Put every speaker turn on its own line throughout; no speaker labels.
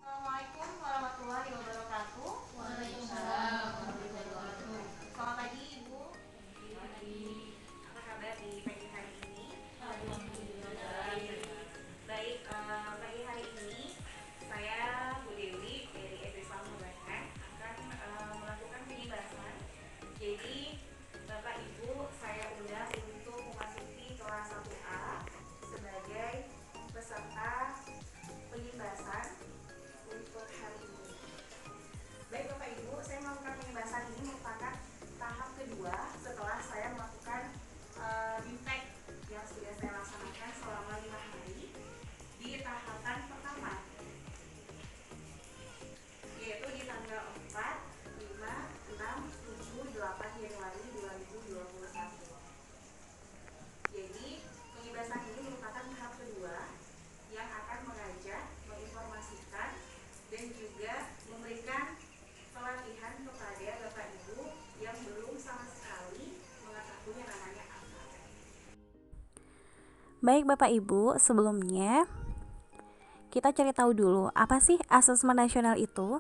Assalamualaikum warahmatullahi wabarakatuh.
Waalaikumsalam warahmatullahi wabarakatuh.
Selamat pagi Ibu.
Pagi.
Apa kabar di pagi hari ini?
Alhamdulillah baik.
Baik, pagi hari ini saya Bu Dewi dari SD Islam Nubayan akan melakukan penjelasan. Jadi Bapak Ibu saya undang untuk memasuki kelas 1A sebagai peserta penjelasan untuk hari ini. Baik Bapak Ibu, saya melakukan penjelasan ini merupakan tahap kedua setelah saya melakukan BIMTEK yang sudah saya laksanakan selama 5 hari di tahapan pertama, yaitu di tanggal 4, 5, 6, 7, 8 Januari 2021. Jadi penjelasan ini merupakan tahap kedua yang akan mengajak, menginformasikan, dan juga memberikan pelatihan kepada Bapak Ibu yang belum sama sekali mengetahui yang namanya apa.
Baik Bapak Ibu, sebelumnya kita cari tahu dulu apa sih asesmen nasional itu.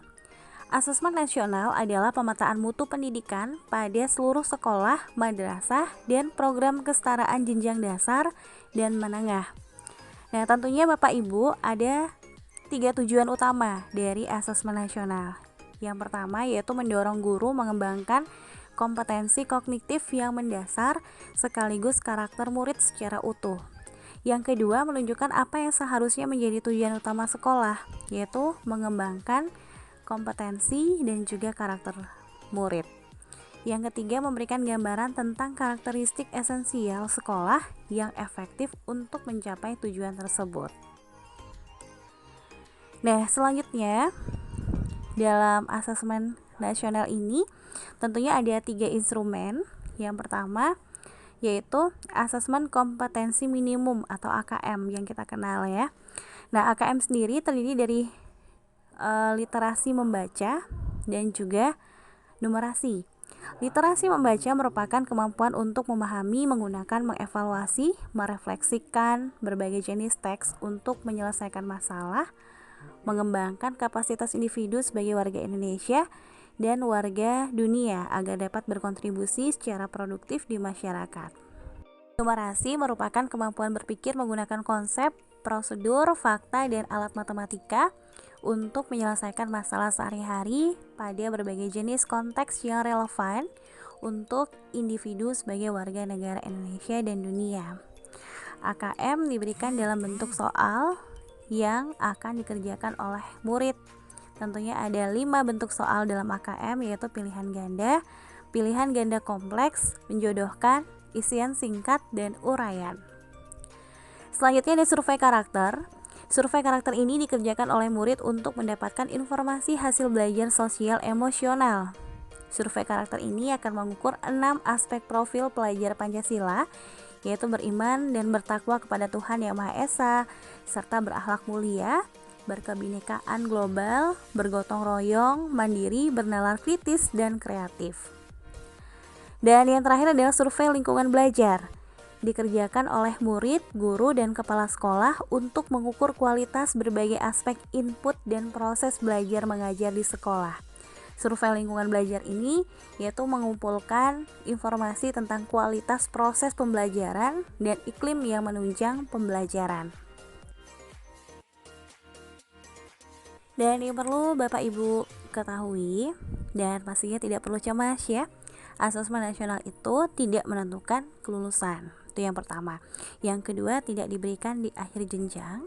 Asesmen nasional adalah pemetaan mutu pendidikan pada seluruh sekolah, madrasah, dan program kesetaraan jenjang dasar dan menengah. Nah, tentunya Bapak Ibu ada 3 tujuan utama dari asesmen nasional. Yang pertama yaitu mendorong guru mengembangkan kompetensi kognitif yang mendasar sekaligus karakter murid secara utuh. Yang kedua, menunjukkan apa yang seharusnya menjadi tujuan utama sekolah, yaitu mengembangkan kompetensi dan juga karakter murid. Yang ketiga, memberikan gambaran tentang karakteristik esensial sekolah yang efektif untuk mencapai tujuan tersebut. Nah, selanjutnya dalam asesmen nasional ini tentunya ada 3 instrumen. Yang pertama yaitu asesmen kompetensi minimum atau AKM yang kita kenal ya. Nah, AKM sendiri terdiri dari literasi membaca dan juga numerasi. Literasi membaca merupakan kemampuan untuk memahami, menggunakan, mengevaluasi, merefleksikan berbagai jenis teks untuk menyelesaikan masalah, mengembangkan kapasitas individu sebagai warga Indonesia dan warga dunia agar dapat berkontribusi secara produktif di masyarakat. Numerasi merupakan kemampuan berpikir menggunakan konsep, prosedur, fakta, dan alat matematika untuk menyelesaikan masalah sehari-hari pada berbagai jenis konteks yang relevan untuk individu sebagai warga negara Indonesia dan dunia. AKM diberikan dalam bentuk soal yang akan dikerjakan oleh murid. Tentunya ada 5 bentuk soal dalam AKM, yaitu pilihan ganda kompleks, menjodohkan, isian singkat, dan uraian. Selanjutnya ada survei karakter. Survei karakter ini dikerjakan oleh murid untuk mendapatkan informasi hasil belajar sosial emosional. Survei karakter ini akan mengukur 6 aspek profil pelajar Pancasila, yaitu beriman dan bertakwa kepada Tuhan Yang Maha Esa, serta berakhlak mulia, berkebinekaan global, bergotong royong, mandiri, bernalar kritis, dan kreatif. Dan yang terakhir adalah survei lingkungan belajar. Dikerjakan oleh murid, guru, dan kepala sekolah untuk mengukur kualitas berbagai aspek input dan proses belajar mengajar di sekolah. Survei lingkungan belajar ini yaitu mengumpulkan informasi tentang kualitas proses pembelajaran dan iklim yang menunjang pembelajaran. Dan yang perlu Bapak Ibu ketahui dan pastinya tidak perlu cemas ya, asesmen nasional itu tidak menentukan kelulusan. Itu yang pertama. Yang kedua, tidak diberikan di akhir jenjang.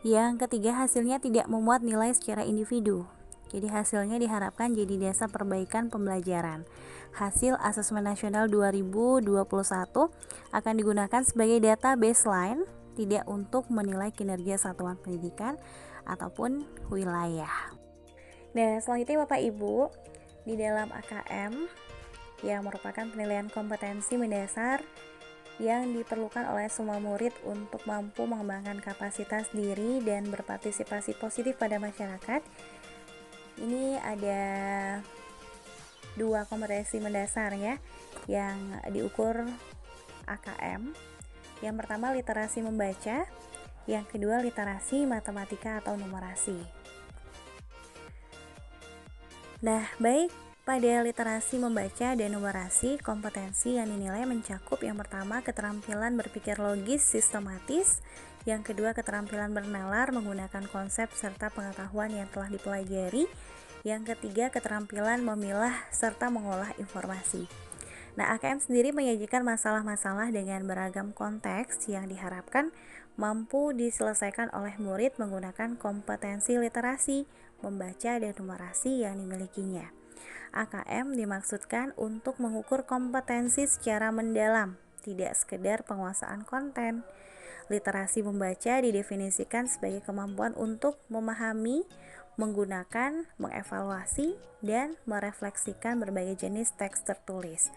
Yang ketiga, hasilnya tidak memuat nilai secara individu. Jadi hasilnya diharapkan jadi dasar perbaikan pembelajaran. Hasil asesmen nasional 2021 akan digunakan sebagai data baseline, tidak untuk menilai kinerja satuan pendidikan ataupun wilayah. Nah, selanjutnya Bapak Ibu, di dalam AKM yang merupakan penilaian kompetensi mendasar yang diperlukan oleh semua murid untuk mampu mengembangkan kapasitas diri dan berpartisipasi positif pada masyarakat. Ini ada 2 kompetensi mendasar ya yang diukur AKM. Yang pertama literasi membaca, yang kedua literasi matematika atau numerasi. Nah, baik, pada literasi membaca dan numerasi, kompetensi yang dinilai mencakup yang pertama keterampilan berpikir logis sistematis, yang kedua keterampilan bernalar menggunakan konsep serta pengetahuan yang telah dipelajari, yang ketiga keterampilan memilah serta mengolah informasi. Nah, AKM sendiri menyajikan masalah-masalah dengan beragam konteks yang diharapkan mampu diselesaikan oleh murid menggunakan kompetensi literasi, membaca, dan numerasi yang dimilikinya. AKM dimaksudkan untuk mengukur kompetensi secara mendalam, tidak sekedar penguasaan konten. Literasi membaca didefinisikan sebagai kemampuan untuk memahami, menggunakan, mengevaluasi, dan merefleksikan berbagai jenis teks tertulis.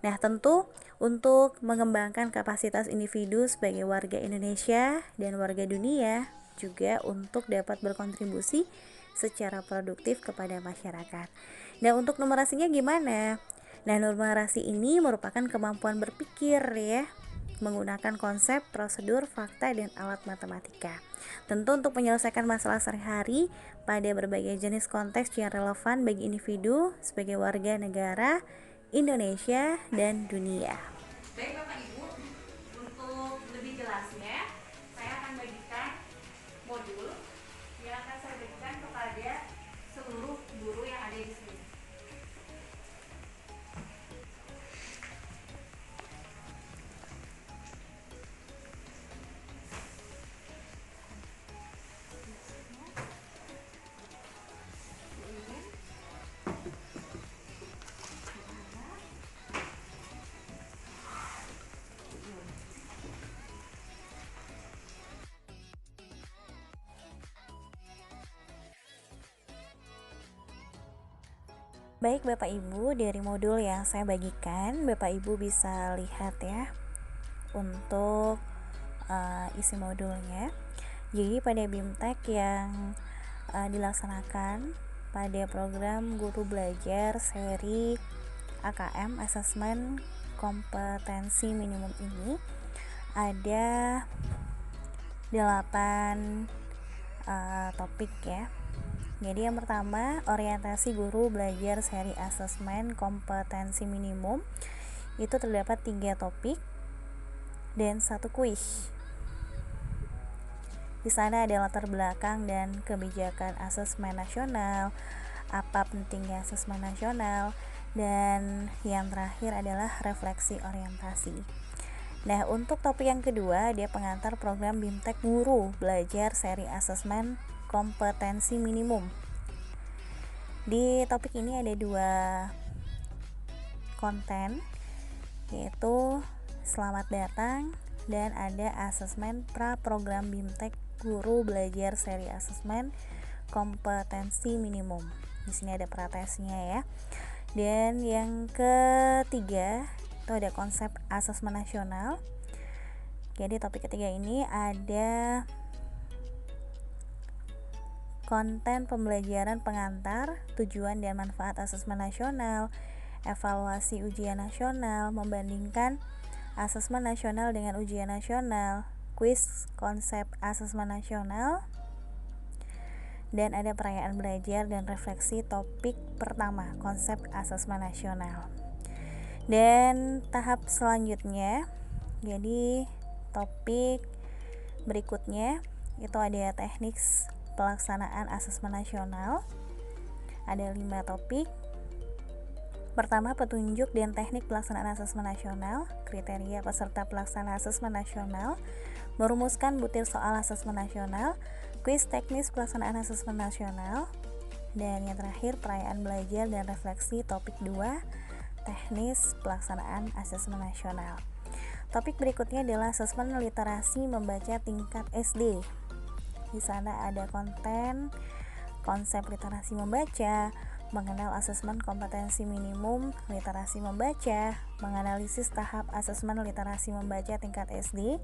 Nah, tentu untuk mengembangkan kapasitas individu sebagai warga Indonesia dan warga dunia, juga untuk dapat berkontribusi secara produktif kepada masyarakat. Nah, untuk numerasinya gimana? Nah, numerasi ini merupakan kemampuan berpikir ya, menggunakan konsep, prosedur, fakta, dan alat matematika. Tentu untuk menyelesaikan masalah sehari-hari pada berbagai jenis konteks yang relevan bagi individu sebagai warga negara Indonesia dan dunia.
Baik Bapak Ibu, untuk lebih jelasnya saya akan bagikan modul yang akan saya berikan kepada seluruh guru yang ada di sini.
Baik Bapak Ibu, dari modul yang saya bagikan, Bapak Ibu bisa lihat ya untuk isi modulnya. Jadi pada BIMTEK yang dilaksanakan pada program Guru Belajar seri AKM Asesmen Kompetensi Minimum ini ada 8 topik ya. Jadi yang pertama, orientasi guru belajar seri asesmen kompetensi minimum. Itu terdapat 3 topik dan 1 kuis. Di sana ada latar belakang dan kebijakan asesmen nasional, apa pentingnya asesmen nasional, dan yang terakhir adalah refleksi orientasi. Nah, untuk topik yang kedua, dia pengantar program BIMTEK Guru Belajar seri asesmen kompetensi minimum. Di topik ini ada 2 konten, yaitu selamat datang dan ada asesmen pra program BIMTEK Guru Belajar seri asesmen kompetensi minimum. Di sini ada pratesnya ya. Dan yang ketiga itu ada konsep asesmen nasional. Jadi topik ketiga ini ada konten pembelajaran pengantar, tujuan dan manfaat asesmen nasional, evaluasi ujian nasional, membandingkan asesmen nasional dengan ujian nasional, kuis konsep asesmen nasional, dan ada perayaan belajar dan refleksi topik pertama, konsep asesmen nasional. Dan tahap selanjutnya, jadi topik berikutnya itu ada teknik pelaksanaan asesmen nasional. Ada 5 topik. Pertama, petunjuk dan teknik pelaksanaan asesmen nasional, kriteria peserta pelaksana asesmen nasional, merumuskan butir soal asesmen nasional, kuis teknis pelaksanaan asesmen nasional, dan yang terakhir perayaan belajar dan refleksi topik 2, teknis pelaksanaan asesmen nasional. Topik berikutnya adalah asesmen literasi membaca tingkat SD. Di sana ada konten konsep literasi membaca, mengenal asesmen kompetensi minimum literasi membaca, menganalisis tahap asesmen literasi membaca tingkat SD,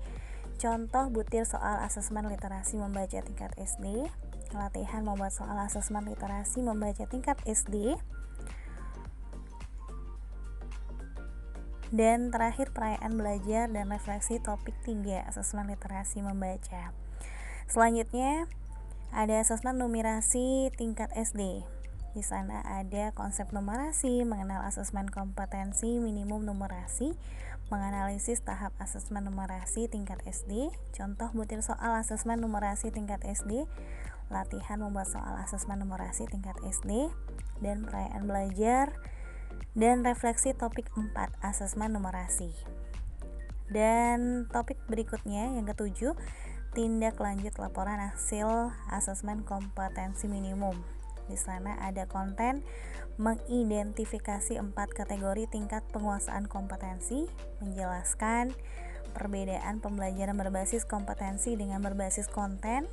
contoh butir soal asesmen literasi membaca tingkat SD, latihan membuat soal asesmen literasi membaca tingkat SD, dan terakhir perayaan belajar dan refleksi topik 3, asesmen literasi membaca. Selanjutnya ada asesmen numerasi tingkat SD. Di sana ada konsep numerasi, mengenal asesmen kompetensi minimum numerasi, menganalisis tahap asesmen numerasi tingkat SD, contoh butir soal asesmen numerasi tingkat SD, latihan membuat soal asesmen numerasi tingkat SD, dan perayaan belajar dan refleksi topik 4 asesmen numerasi. Dan topik berikutnya yang ketujuh, tindak lanjut laporan hasil asesmen kompetensi minimum. Di sana ada konten mengidentifikasi 4 kategori tingkat penguasaan kompetensi, menjelaskan perbedaan pembelajaran berbasis kompetensi dengan berbasis konten,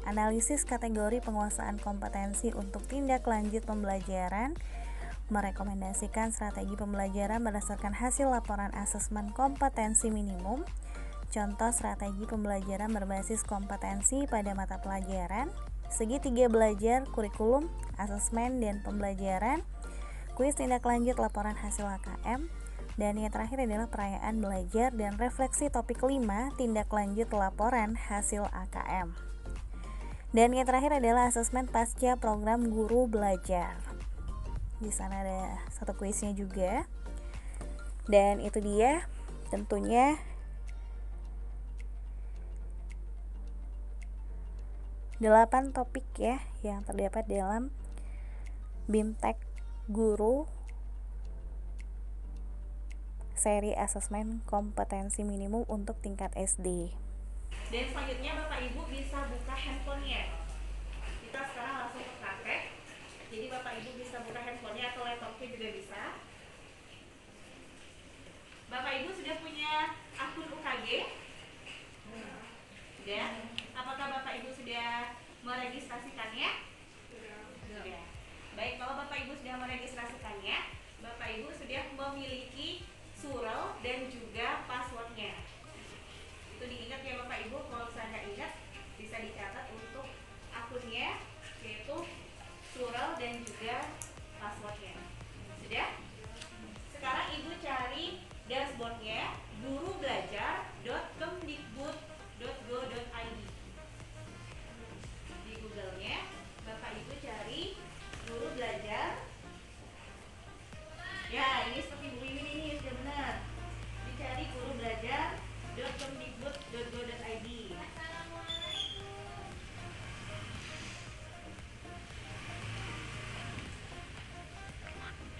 analisis kategori penguasaan kompetensi untuk tindak lanjut pembelajaran, merekomendasikan strategi pembelajaran berdasarkan hasil laporan asesmen kompetensi minimum, contoh strategi pembelajaran berbasis kompetensi pada mata pelajaran, segitiga belajar, kurikulum, asesmen dan pembelajaran, kuis tindak lanjut laporan hasil AKM, dan yang terakhir adalah perayaan belajar dan refleksi topik 5 tindak lanjut laporan hasil AKM. Dan yang terakhir adalah asesmen pasca program guru belajar. Di sana ada satu kuisnya juga. Dan itu dia tentunya 8 topik ya yang terdapat dalam BIMTEK Guru seri asesmen kompetensi minimum untuk tingkat SD.
Dan selanjutnya Bapak Ibu bisa buka handphonenya. Kita sekarang langsung ke praktek. Jadi Bapak Ibu bisa buka handphonenya atau laptopnya juga bisa. Bapak Ibu sudah punya akun UKG? Sudah? Apakah Bapak Ibu sudah meregistrasikannya? Sudah. Baik, kalau Bapak Ibu sudah meregistrasikannya, Bapak Ibu sudah memiliki surel dan juga passwordnya. Itu diingat ya Bapak Ibu, kalau saya nggak ingat bisa dicatat untuk akunnya, yaitu surel dan juga passwordnya. Sudah? Sekarang Ibu cari dashboardnya gurubelajar.kemdikbud.go.id. Di Google-nya Bapak Ibu cari guru belajar. Ya, ini seperti Bu Wiwin ini sudah benar. Dicari gurubelajar.kemdikbud.go.id.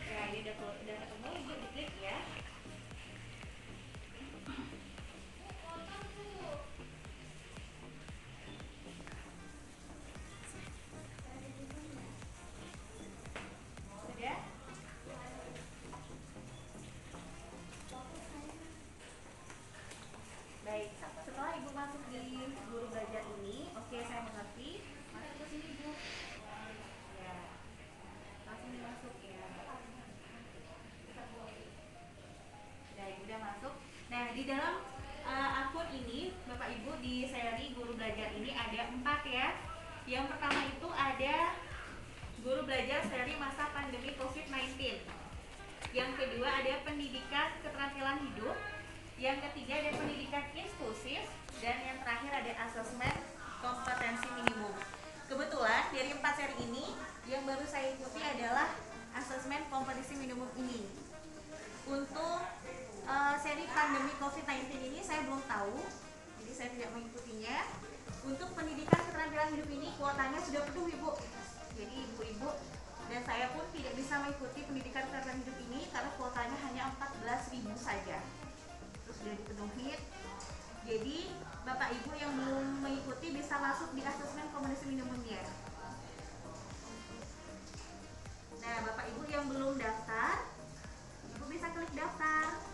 Ya, ini udah ketemu, Ibu diklik ya. Sudah? Baik, setelah Ibu masuk di guru belajar ini, oke saya mengerti. Masuk ke sini Bu. Ya, langsung masuk ya. Nah, Ibu udah masuk. Nah, di dalam akun ini, Bapak Ibu di seri guru belajar ini ada 4 ya. Yang pertama itu ada guru belajar seri masa pandemi COVID-19. Yang kedua ada pendidikan keterampilan hidup. Yang ketiga ada pendidikan inklusif. Dan yang terakhir ada asesmen kompetensi minimum. Kebetulan dari 4 seri ini yang baru saya ikuti adalah asesmen kompetensi minimum ini. Untuk seri pandemi COVID-19 ini saya belum tahu, jadi saya tidak mengikutinya. Untuk pendidikan keterampilan hidup ini kuotanya sudah penuh Ibu. Jadi ibu-ibu dan saya pun tidak bisa mengikuti pendidikan keterampilan hidup ini karena kuotanya hanya 14.000 saja. Terus sudah dipenuhi. Jadi Bapak Ibu yang belum mengikuti bisa masuk di asesmen kompetensi minimumnya. Nah, Bapak Ibu yang belum daftar, Ibu bisa klik daftar.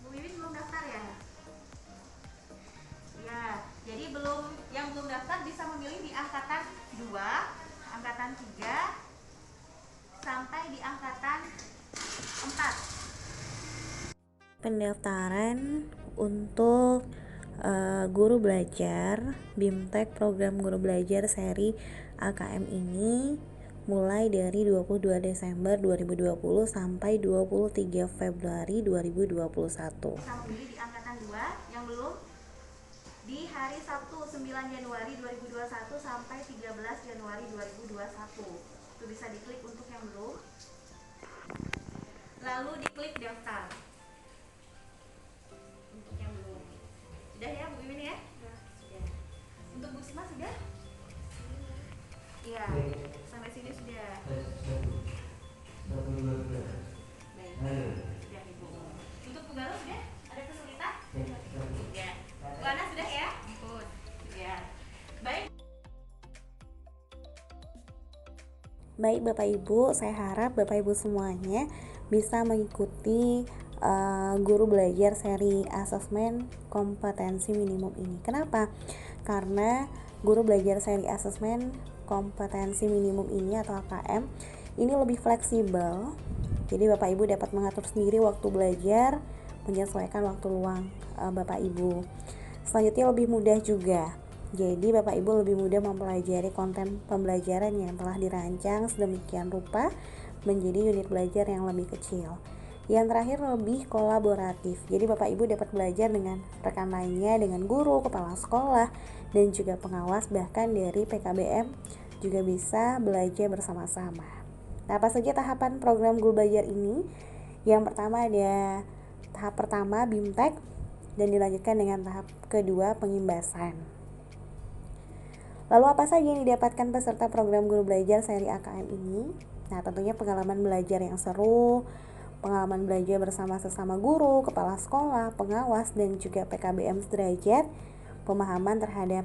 Bu Wiwin belum daftar ya? Ya, jadi yang belum daftar bisa memilih di angkatan 2, angkatan 3, sampai di angkatan 4.
Pendaftaran untuk guru belajar BIMTEK program guru belajar seri AKM ini mulai dari 22 Desember 2020 sampai 23 Februari 2021.
Bisa memilih di angkatan 2 yang belum di hari Sabtu 9 Januari 2021 sampai 13 Januari 2021. Itu bisa diklik untuk yang belum. Lalu diklik daftar untuk yang belum. Sudah ya Bu Mimin ya? Sudah. Untuk Bu Sima sudah? Iya, sampai sini sudah. Baik. Sudah Ibu. Untuk Bu Galuh sudah? Ada kesulitan? Ya. Bu Ana sudah ya? Ya. Baik.
Baik Bapak Ibu, saya harap Bapak Ibu semuanya bisa mengikuti guru belajar seri asesmen kompetensi minimum ini. Kenapa? Karena guru belajar seri asesmen kompetensi minimum ini atau AKM ini lebih fleksibel. Jadi Bapak Ibu dapat mengatur sendiri waktu belajar, menyesuaikan waktu luang Bapak Ibu. Selanjutnya lebih mudah juga. Jadi Bapak Ibu lebih mudah mempelajari konten pembelajaran yang telah dirancang sedemikian rupa menjadi unit belajar yang lebih kecil. Yang terakhir lebih kolaboratif. Jadi Bapak Ibu dapat belajar dengan rekan lainnya, dengan guru, kepala sekolah, dan juga pengawas, bahkan dari PKBM juga bisa belajar bersama-sama. Nah, apa saja tahapan program guru belajar ini? Yang pertama ada tahap pertama BIMTEK dan dilanjutkan dengan tahap kedua pengimbasan. Lalu apa saja yang didapatkan peserta program guru belajar seri AKM ini? Nah, tentunya pengalaman belajar yang seru, pengalaman belajar bersama sesama guru, kepala sekolah, pengawas, dan juga PKBM sederajat, pemahaman terhadap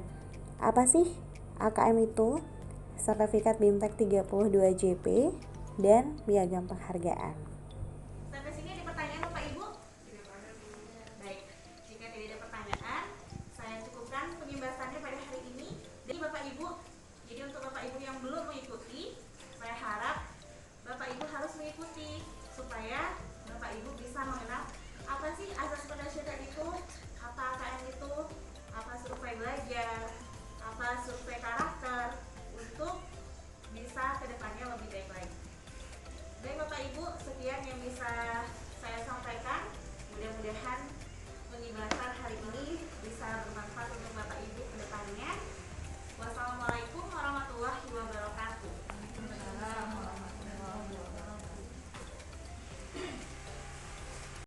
apa sih AKM itu, sertifikat BIMTEK 32 JP, dan piagam penghargaan.
Sampai sini ada pertanyaan Bapak Ibu? Baik, jika tidak ada pertanyaan, saya cukupkan pengimbasannya pada hari ini. Jadi Bapak Ibu, jadi untuk Bapak Ibu yang belum mengikuti, saya harap Bapak Ibu harus mengikuti supaya Bapak Ibu bisa mengenal apa sih asas nasional itu, apa AKM itu, apa survei belajar, apa survei karakter, untuk bisa kedepannya lebih baik lagi. Baik Bapak Ibu, sekian yang bisa saya sampaikan. Mudah-mudahan pengimbasan hari ini bisa bermanfaat untuk